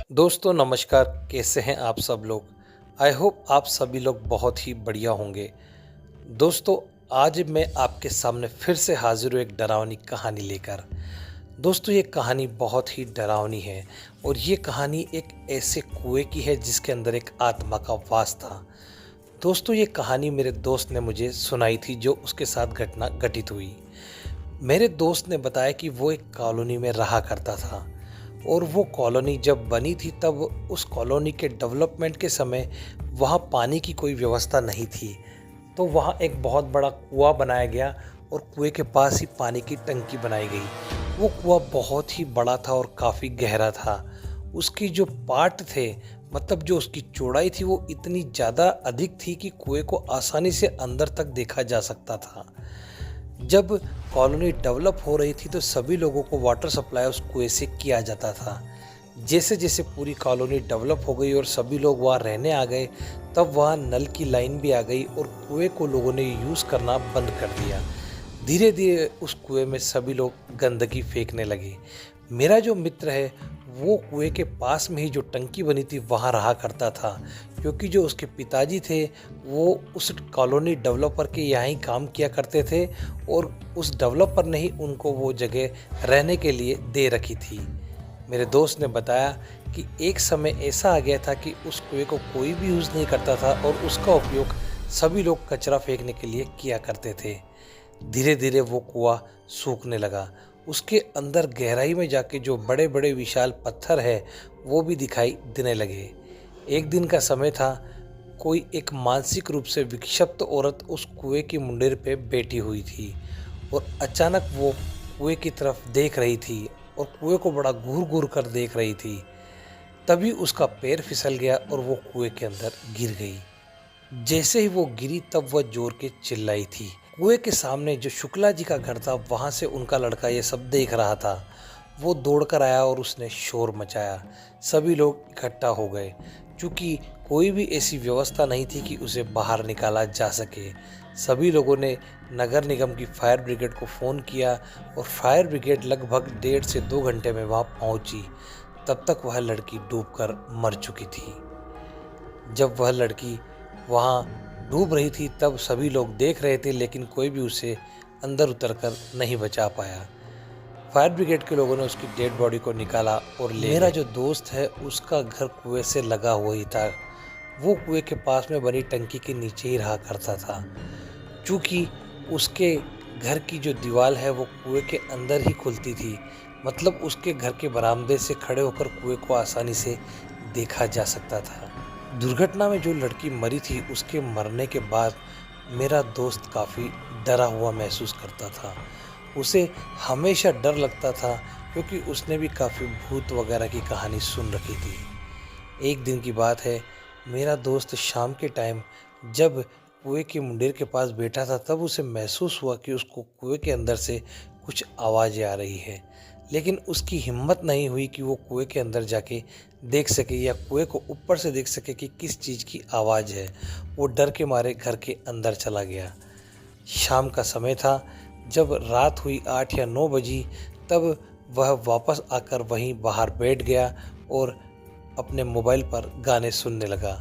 दोस्तों नमस्कार, कैसे हैं आप सब लोग। आई होप आप सभी लोग बहुत ही बढ़िया होंगे। दोस्तों, आज मैं आपके सामने फिर से हाजिर हूँ एक डरावनी कहानी लेकर। दोस्तों, ये कहानी बहुत ही डरावनी है और ये कहानी एक ऐसे कुएं की है जिसके अंदर एक आत्मा का वास था। दोस्तों, ये कहानी मेरे दोस्त ने मुझे सुनाई थी जो उसके साथ घटना घटित हुई। मेरे दोस्त ने बताया कि वो एक कॉलोनी में रहा करता था और वो कॉलोनी जब बनी थी तब उस कॉलोनी के डेवलपमेंट के समय वहाँ पानी की कोई व्यवस्था नहीं थी। तो वहाँ एक बहुत बड़ा कुआं बनाया गया और कुएं के पास ही पानी की टंकी बनाई गई। वो कुआं बहुत ही बड़ा था और काफ़ी गहरा था। उसकी जो पार्ट थे, मतलब जो उसकी चौड़ाई थी, वो इतनी ज़्यादा अधिक थी कि कुएं को आसानी से अंदर तक देखा जा सकता था। जब कॉलोनी डेवलप हो रही थी तो सभी लोगों को वाटर सप्लाई उस कुएं से किया जाता था। जैसे जैसे पूरी कॉलोनी डेवलप हो गई और सभी लोग वहाँ रहने आ गए, तब वहाँ नल की लाइन भी आ गई और कुएं को लोगों ने यूज़ करना बंद कर दिया। धीरे धीरे उस कुएं में सभी लोग गंदगी फेंकने लगे। मेरा जो मित्र है वो कुएं के पास में ही जो टंकी बनी थी वहाँ रहा करता था, क्योंकि जो उसके पिताजी थे वो उस कॉलोनी डेवलपर के यहाँ ही काम किया करते थे और उस डेवलपर ने ही उनको वो जगह रहने के लिए दे रखी थी। मेरे दोस्त ने बताया कि एक समय ऐसा आ गया था कि उस कुएं को कोई भी यूज़ नहीं करता था और उसका उपयोग सभी लोग कचरा फेंकने के लिए किया करते थे। धीरे धीरे वो कुआं सूखने लगा। उसके अंदर गहराई में जाके जो बड़े बड़े विशाल पत्थर है वो भी दिखाई देने लगे। एक दिन का समय था। कोई एक मानसिक रूप से विक्षिप्त औरत उस कुएं की मुंडेर पे बैठी हुई थी और अचानक वो कुएं की तरफ देख रही थी और कुएं को बड़ा घूर घूर कर देख रही थी। तभी उसका पैर फिसल गया और वो कुएं के अंदर गिर गई। जैसे ही वो गिरी तब वह जोर के चिल्लाई थी। कुएं के सामने जो शुक्ला जी का घर था वहां से उनका लड़का ये सब देख रहा था। वो दौड़कर आया और उसने शोर मचाया। सभी लोग इकट्ठा हो गए। क्योंकि कोई भी ऐसी व्यवस्था नहीं थी कि उसे बाहर निकाला जा सके। सभी लोगों ने नगर निगम की फायर ब्रिगेड को फ़ोन किया और फायर ब्रिगेड लगभग 1.5 से 2 घंटे में वहाँ पहुँची। तब तक वह लड़की डूबकर मर चुकी थी। जब वह लड़की वहाँ डूब रही थी तब सभी लोग देख रहे थे, लेकिन कोई भी उसे अंदर उतरकर नहीं बचा पाया। फायर ब्रिगेड के लोगों ने उसकी डेड बॉडी को निकाला और मेरा जो दोस्त है उसका घर कुएं से लगा हुआ ही था। वो कुएं के पास में बनी टंकी के नीचे ही रहा करता था। चूँकि उसके घर की जो दीवार है वो कुएं के अंदर ही खुलती थी, मतलब उसके घर के बरामदे से खड़े होकर कुएं को आसानी से देखा जा सकता था। दुर्घटना में जो लड़की मरी थी उसके मरने के बाद मेरा दोस्त काफ़ी डरा हुआ महसूस करता था। उसे हमेशा डर लगता था क्योंकि उसने भी काफ़ी भूत वगैरह की कहानी सुन रखी थी। एक दिन की बात है, मेरा दोस्त शाम के टाइम जब कुएं के मुंडेर के पास बैठा था तब उसे महसूस हुआ कि उसको कुएं के अंदर से कुछ आवाज़ें आ रही है, लेकिन उसकी हिम्मत नहीं हुई कि वो कुएं के अंदर जाके देख सके या कुएं को ऊपर से देख सके कि किस चीज़ की आवाज़ है। वो डर के मारे घर के अंदर चला गया। शाम का समय था। जब रात हुई 8 या 9 बजी तब वह वापस आकर वहीं बाहर बैठ गया और अपने मोबाइल पर गाने सुनने लगा।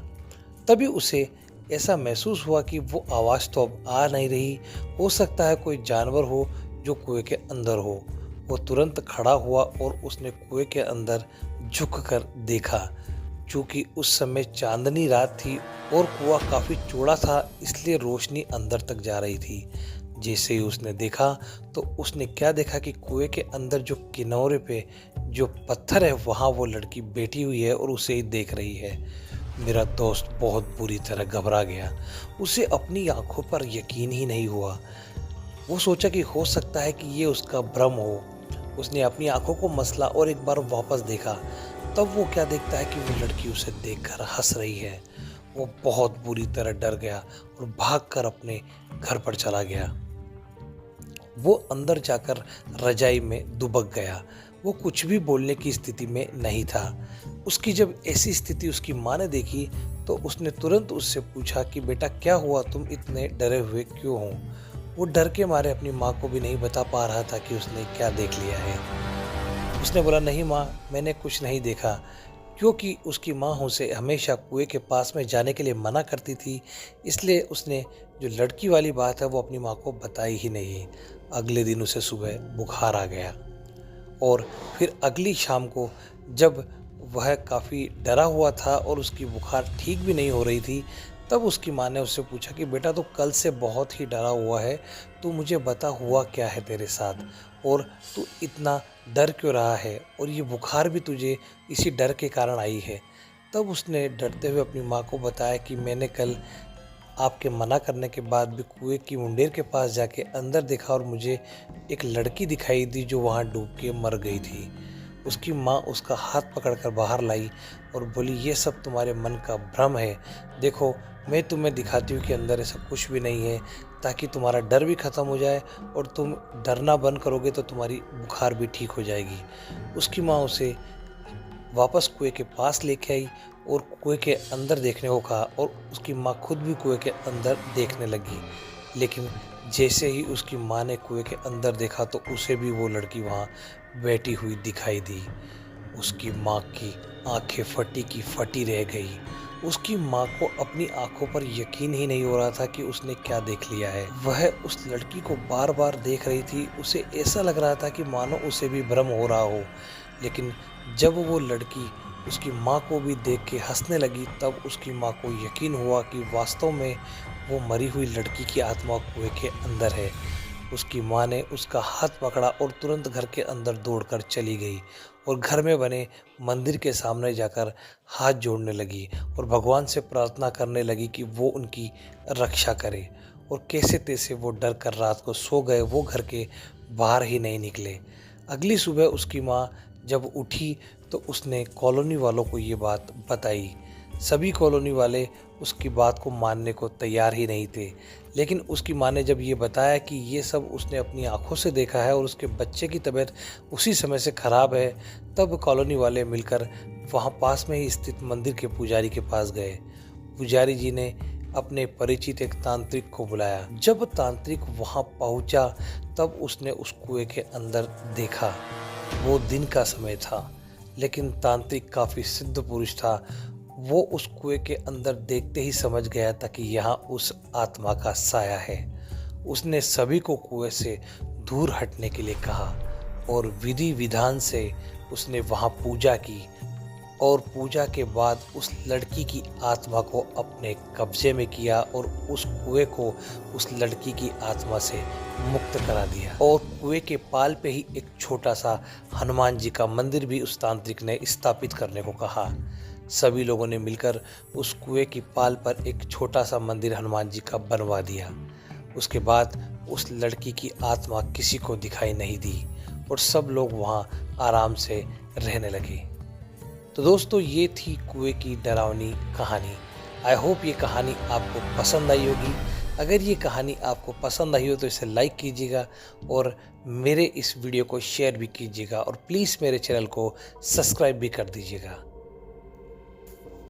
तभी उसे ऐसा महसूस हुआ कि वो आवाज़ तो अब आ नहीं रही, हो सकता है कोई जानवर हो जो कुएं के अंदर हो। वो तुरंत खड़ा हुआ और उसने कुएं के अंदर झुककर देखा। चूँकि उस समय चांदनी रात थी और कुआं काफ़ी चौड़ा था, इसलिए रोशनी अंदर तक जा रही थी। जैसे ही उसने देखा तो उसने क्या देखा कि कुएं के अंदर जो किनारे पे जो पत्थर है वहाँ वो लड़की बैठी हुई है और उसे ही देख रही है। मेरा दोस्त बहुत बुरी तरह घबरा गया। उसे अपनी आंखों पर यकीन ही नहीं हुआ। वो सोचा कि हो सकता है कि ये उसका भ्रम हो। उसने अपनी आंखों को मसला और एक बार वापस देखा। तब वो क्या देखता है कि वो लड़की उसे देखकर हंस रही है। वो बहुत बुरी तरह डर गया और भागकर अपने घर पर चला गया। वो अंदर जाकर रजाई में दुबक गया। वो कुछ भी बोलने की स्थिति में नहीं था। उसकी जब ऐसी स्थिति उसकी माँ ने देखी तो उसने तुरंत उससे पूछा कि बेटा क्या हुआ, तुम इतने डरे हुए क्यों हो। वो डर के मारे अपनी माँ को भी नहीं बता पा रहा था कि उसने क्या देख लिया है। उसने बोला नहीं माँ, मैंने कुछ नहीं देखा। क्योंकि उसकी माँ उसे हमेशा कुएं के पास में जाने के लिए मना करती थी, इसलिए उसने जो लड़की वाली बात है वो अपनी माँ को बताई ही नहीं। अगले दिन उसे सुबह बुखार आ गया और फिर अगली शाम को जब वह काफ़ी डरा हुआ था और उसकी बुखार ठीक भी नहीं हो रही थी, तब उसकी माँ ने उससे पूछा कि बेटा तू कल से बहुत ही डरा हुआ है, तू मुझे बता हुआ क्या है तेरे साथ और तू इतना डर क्यों रहा है और ये बुखार भी तुझे इसी डर के कारण आई है। तब उसने डरते हुए अपनी माँ को बताया कि मैंने कल आपके मना करने के बाद भी कुएं की मुंडेर के पास जाके अंदर देखा और मुझे एक लड़की दिखाई दी जो वहाँ डूब के मर गई थी। उसकी माँ उसका हाथ पकड़कर बाहर लाई और बोली ये सब तुम्हारे मन का भ्रम है। देखो मैं तुम्हें दिखाती हूँ कि अंदर ऐसा कुछ भी नहीं है, ताकि तुम्हारा डर भी ख़त्म हो जाए और तुम डरना बंद करोगे तो तुम्हारी बुखार भी ठीक हो जाएगी। उसकी माँ उसे वापस कुएं के पास लेके आई और कुएं के अंदर देखने को कहा और उसकी माँ खुद भी कुएं के अंदर देखने लगी। लेकिन जैसे ही उसकी माँ ने कुएं के अंदर देखा तो उसे भी वो लड़की वहाँ बैठी हुई दिखाई दी। उसकी माँ की आंखें फटी की फटी रह गई। उसकी माँ को अपनी आंखों पर यकीन ही नहीं हो रहा था कि उसने क्या देख लिया है। वह उस लड़की को बार बार देख रही थी। उसे ऐसा लग रहा था कि मानो उसे भी भ्रम हो रहा हो। लेकिन जब वो लड़की उसकी माँ को भी देख के हंसने लगी, तब उसकी माँ को यकीन हुआ कि वास्तव में वो मरी हुई लड़की की आत्मा कुएं के अंदर है। उसकी माँ ने उसका हाथ पकड़ा और तुरंत घर के अंदर दौड़कर चली गई और घर में बने मंदिर के सामने जाकर हाथ जोड़ने लगी और भगवान से प्रार्थना करने लगी कि वो उनकी रक्षा करे। और कैसे तैसे वो डर कर रात को सो गए, वो घर के बाहर ही नहीं निकले। अगली सुबह उसकी माँ जब उठी तो उसने कॉलोनी वालों को ये बात बताई। सभी कॉलोनी वाले उसकी बात को मानने को तैयार ही नहीं थे। लेकिन उसकी माँ ने जब ये बताया कि ये सब उसने अपनी आंखों से देखा है और उसके बच्चे की तबीयत उसी समय से ख़राब है, तब कॉलोनी वाले मिलकर वहाँ पास में ही स्थित मंदिर के पुजारी के पास गए। पुजारी जी ने अपने परिचित एक तांत्रिक को बुलाया। जब तांत्रिक वहाँ पहुँचा तब उसने उस कुएं के अंदर देखा। वो दिन का समय था, लेकिन तांत्रिक काफ़ी सिद्ध पुरुष था। वो उस कुएं के अंदर देखते ही समझ गया था कि यहाँ उस आत्मा का साया है। उसने सभी को कुएं से दूर हटने के लिए कहा और विधि विधान से उसने वहाँ पूजा की और पूजा के बाद उस लड़की की आत्मा को अपने कब्जे में किया और उस कुएं को उस लड़की की आत्मा से मुक्त करा दिया। और कुएं के पाल पे ही एक छोटा सा हनुमान जी का मंदिर भी उस तांत्रिक ने स्थापित करने को कहा। सभी लोगों ने मिलकर उस कुएं की पाल पर एक छोटा सा मंदिर हनुमान जी का बनवा दिया। उसके बाद उस लड़की की आत्मा किसी को दिखाई नहीं दी और सब लोग वहाँ आराम से रहने लगे। तो दोस्तों ये थी कुएं की डरावनी कहानी। आई होप ये कहानी आपको पसंद आई होगी। अगर ये कहानी आपको पसंद आई हो तो इसे लाइक कीजिएगा और मेरे इस वीडियो को शेयर भी कीजिएगा और प्लीज़ मेरे चैनल को सब्सक्राइब भी कर दीजिएगा।